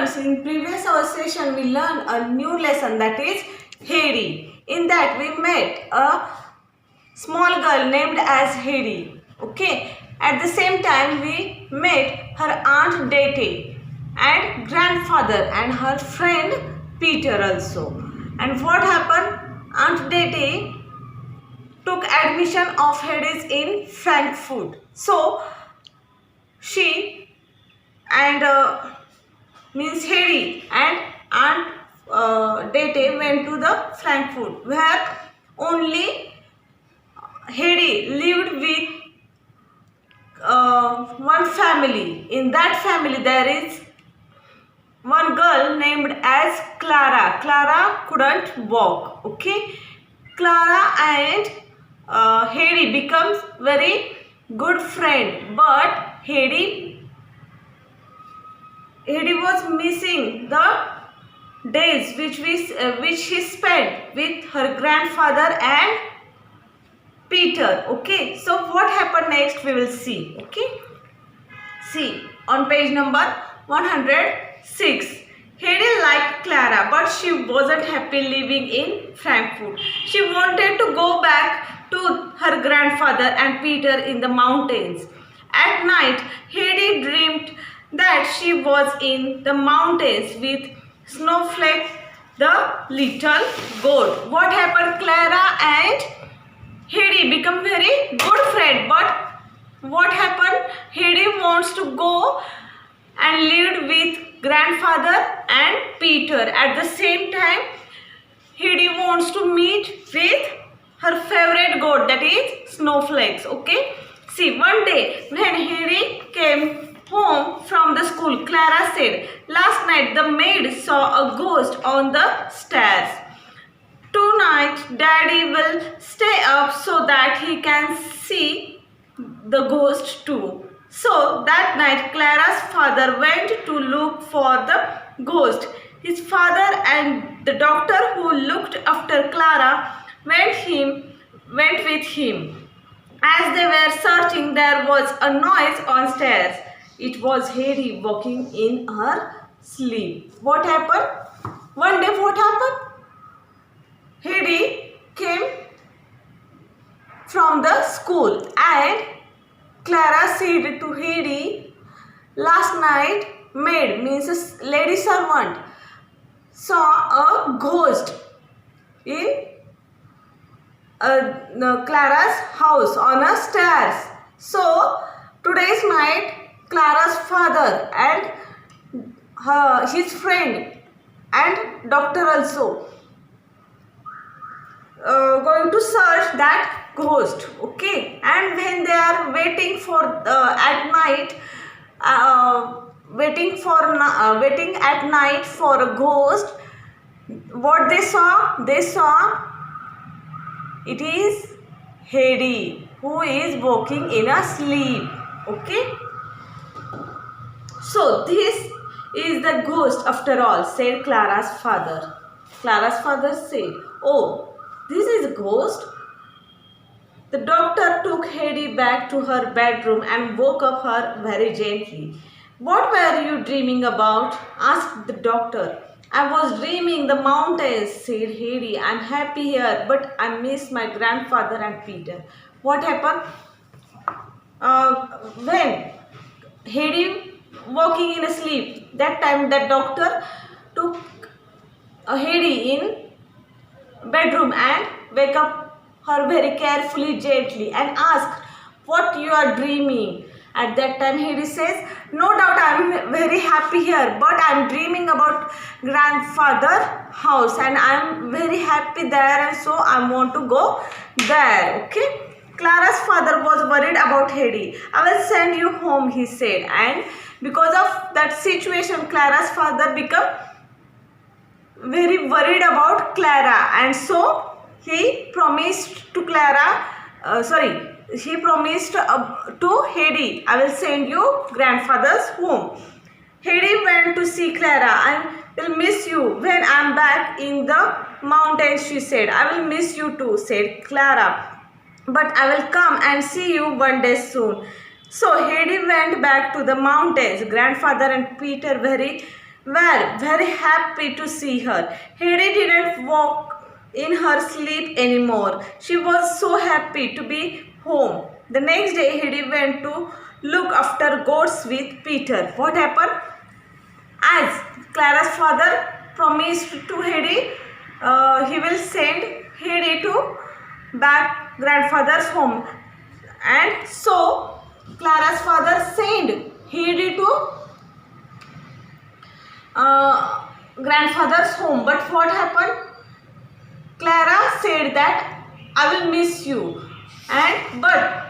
Students, in previous our session we learned a new lesson, that is Heidi. In that we met a small girl named as Heidi. Okay. At the same time we met her aunt Dete and grandfather and her friend Peter also. And what happened? Aunt Dete took admission of Heidi's in Frankfurt. So she and means Heidi and Aunt Dete went to the Frankfurt, where only Heidi lived with one family. In that family there is one girl named as Clara. Clara couldn't walk. Okay, Clara and Heidi becomes very good friend, but Heidi was missing the days which she spent with her grandfather and Peter. Okay, so what happened next we will see. Okay, see on page number 106. Heidi liked Clara, but she wasn't happy living in Frankfurt. She wanted to go back to her grandfather and Peter in the mountains. At night, Heidi dreamed that she was in the mountains with Snowflake, the little goat. What happened? Clara and Heidi become very good friend, but what happened? Heidi wants to go and live with grandfather and Peter. At the same time, Heidi wants to meet with her favorite goat, that is Snowflakes. Okay, see, one day when Heidi came home from the school, Clara said, "Last night the maid saw a ghost on the stairs. Tonight Daddy will stay up so that he can see the ghost too." So that night Clara's father went to look for the ghost. His father and the doctor who looked after Clara went with him. As they were searching, there was a noise on stairs. It was Heidi walking in her sleep. What happened? One day what happened? Heidi came from the school and Clara said to Heidi, "Last night maid," means a lady servant, "saw a ghost in Clara's house on a stairs." So today's night Clara's father and his friend and doctor also going to search that ghost. Okay, and when they are waiting for at night, waiting at night for a ghost, what they saw? They saw it is Heidi who is walking in a sleep. Okay, so this is the ghost after all, said Clara's father. Clara's father said, "Oh, this is a ghost." The doctor took Heidi back to her bedroom and woke up her very gently. "What were you dreaming about?" asked the doctor. "I was dreaming the mountains," said Heidi. "I'm happy here, but I miss my grandfather and Peter." What happened? When Heidi walking in a sleep, that time the doctor took Heidi in bedroom and wake up her very carefully, gently, and asked, "What you are dreaming?" At that time Heidi says, "No doubt I am very happy here, but I am dreaming about grandfather house and I am very happy there, and so I want to go there." Okay, Clara's father was worried about Heidi. "I will send you home," he said, and because of that situation Clara's father became very worried about Clara, and so he promised to to Heidi, "I will send you grandfather's home." Heidi went to see Clara. "I will miss you when I am back in the mountains," she said. "I will miss you too," said Clara, "but I will come and see you one day soon." So Heidi went back to the mountains. Grandfather and Peter very were very happy to see her. Heidi didn't walk in her sleep anymore. She was so happy to be home. The next day, Heidi went to look after goats with Peter. What happened? As Clara's father promised to Heidi, he will send Heidi to back grandfather's home. And so, Clara's father sent Heidi to grandfather's home. But what happened? Clara said that I will miss you. But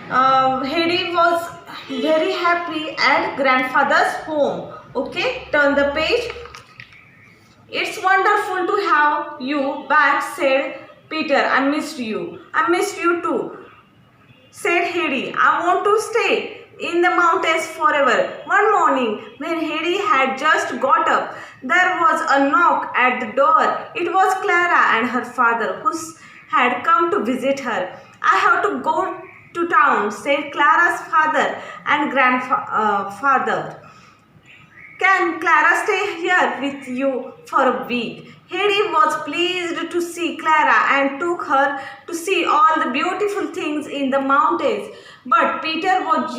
Heidi was very happy at grandfather's home. Okay, turn the page. It's wonderful to have you back, said Peter. I missed you. I missed you too, said Heidi. I want to stay in the mountains forever. One morning, when Heidi had just got up, there was a knock at the door. It was Clara and her father who had come to visit her. I have to go to town, said Clara's father and grandfather. Can Clara stay here with you for a week? Heidi was pleased to see Clara and took her to see all the beautiful things in the mountains. But Peter was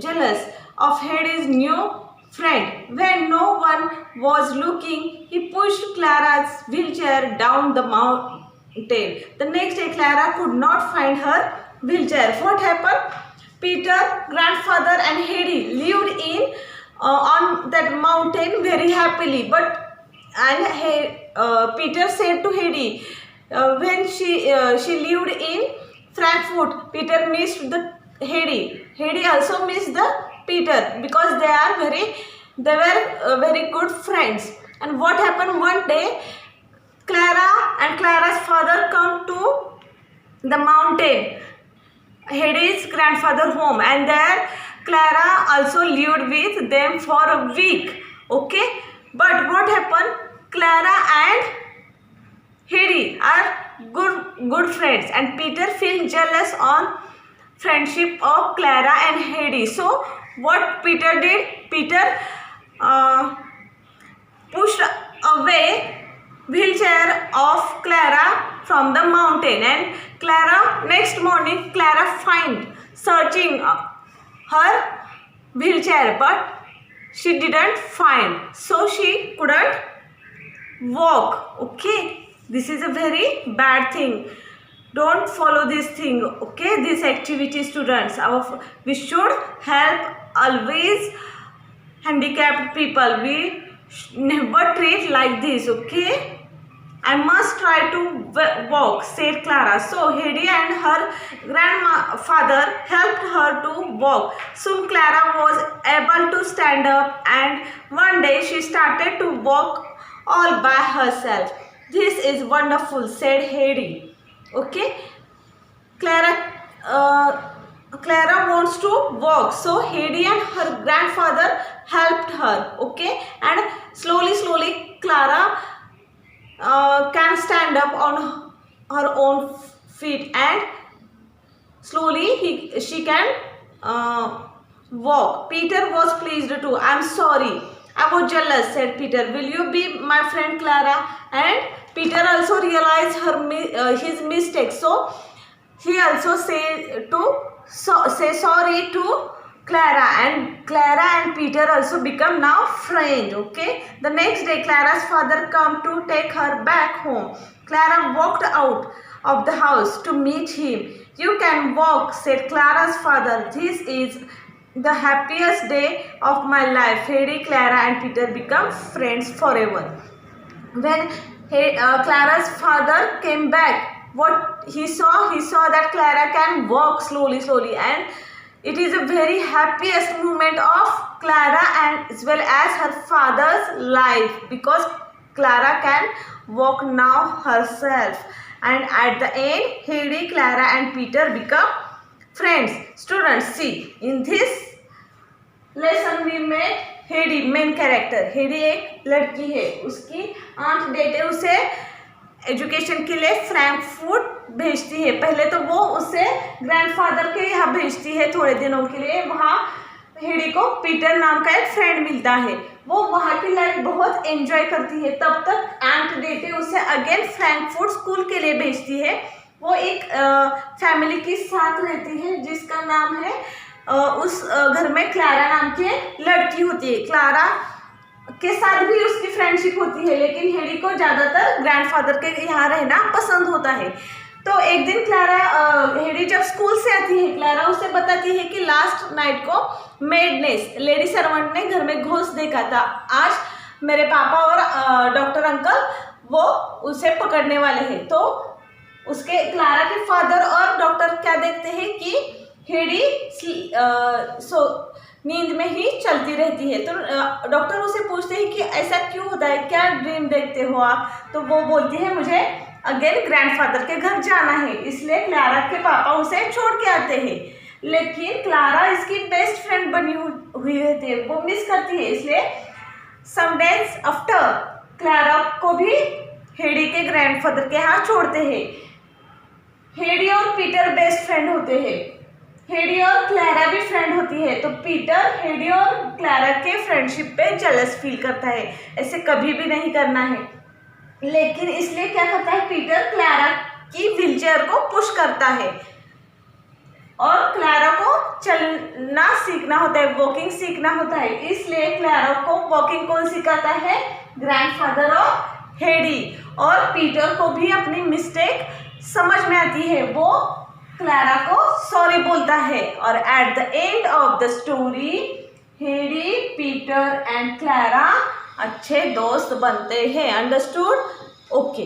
jealous of Heidi's new friend. When no one was looking, he pushed Clara's wheelchair down the mountain. The next day, Clara could not find her wheelchair. What happened? Peter, grandfather and Heidi lived on that mountain very happily. Peter said to Heidi, when she lived in Frankfurt, Peter missed the Heidi. Heidi also missed the Peter because they were very good friends. And what happened one day? Clara and Clara's father come to the mountain, Heidi's grandfather home, and there Clara also lived with them for a week. Okay, but what happened? Clara and Heidi are good friends, and Peter feels jealous on friendship of Clara and Heidi. So what Peter did? Peter pushed away wheelchair of Clara from the mountain, and next morning Clara find searching her wheelchair, but she didn't find, so she couldn't walk. Okay, this is a very bad thing. Don't follow this thing. Okay, this activity, students. We should help always handicapped people. We never treat like this. Okay, I must try to walk, said Clara. So Heidi and her grandfather helped her to walk. Soon Clara was able to stand up, and one day she started to walk all by herself. This is wonderful, said Heidi. Okay, Clara wants to walk, so Heidi and her grandfather helped her. Okay, and slowly Clara can stand up on her own feet, and slowly she can walk. Peter was pleased too. I'm sorry, I was jealous, said Peter. Will you be my friend Clara? And Peter also realized his mistake, so he also say sorry to Clara, and Clara and Peter also become now friends. Okay, the next day Clara's father come to take her back home. Clara walked out of the house to meet him. You can walk, said Clara's father. This is the happiest day of my life. Heidi, Clara and Peter become friends forever. When Clara's father came back, what he saw that Clara can walk slowly, and it is a very happiest moment of Clara and as well as her father's life, because Clara can walk now herself. And at the end, Heidi, Clara and Peter become friends. Students, see, in this lesson we met Heidi, main character. Heidi एक लड़की है, उसकी aunt डेटे उसे education के लिए Frankfurt भेजती है. पहले तो वो उसे ग्रैंडफादर के यहाँ भेजती है थोड़े दिनों के लिए. वहाँ हेडी को पीटर नाम का एक फ्रेंड मिलता है। वो वहाँ की लाइफ बहुत एंजॉय करती है। तब तक आंट डेटे उसे अगेन फ्रैंकफर्ट स्कूल के लिए भेजती है। वो एक फैमिली के साथ रहती है जिसका नाम है उस घर में क्लारा नाम की एक लड़की होती है। क्लारा के साथ भी उसकी फ्रेंडशिप होती है, लेकिन हेडी को ज़्यादातर ग्रैंडफादर के यहाँ रहना पसंद होता है। तो एक दिन क्लारा हेडी जब स्कूल से आती है, क्लारा उसे बताती है कि लास्ट नाइट को मेड ने लेडी सर्वेंट ने घर में घुस देखा था। आज मेरे पापा और डॉक्टर अंकल वो उसे पकड़ने वाले हैं। तो उसके क्लारा के फादर और डॉक्टर क्या देखते हैं कि हेडी नींद में ही चलती रहती है। तो डॉक्टर उसे पूछते हैं कि ऐसा क्यों होता है, क्या ड्रीम देखते हो आप? तो वो बोलती है मुझे अगेन ग्रैंडफादर के घर जाना है, इसलिए क्लारा के पापा उसे छोड़ के आते हैं। लेकिन क्लारा इसकी बेस्ट फ्रेंड बनी हुई रहती है, वो मिस करती है। इसलिए सम डेज आफ्टर क्लारा को भी हेडी के ग्रैंडफादर के यहाँ छोड़ते हैं। हेडी और पीटर बेस्ट फ्रेंड होते हैं। हेडी और क्लारा भी फ्रेंड होती है। तो पीटर हेडी और क्लारा के फ्रेंडशिप पे जेलस फील करता है। ऐसे कभी भी नहीं करना है, लेकिन इसलिए क्या करता है, पीटर क्लारा की व्हीलचेयर को पुश करता है और क्लारा को चलना सीखना होता है, वॉकिंग सीखना होता है। इसलिए क्लारा को वॉकिंग कौन सिखाता है? ग्रैंडफादर और हेडी। और पीटर को भी अपनी मिस्टेक समझ में आती है, वो क्लारा को सॉरी बोलता है। और at the end of the story Heidi, Peter and Clara अच्छे दोस्त बनते हैं। अंडरस्टूड? ओके।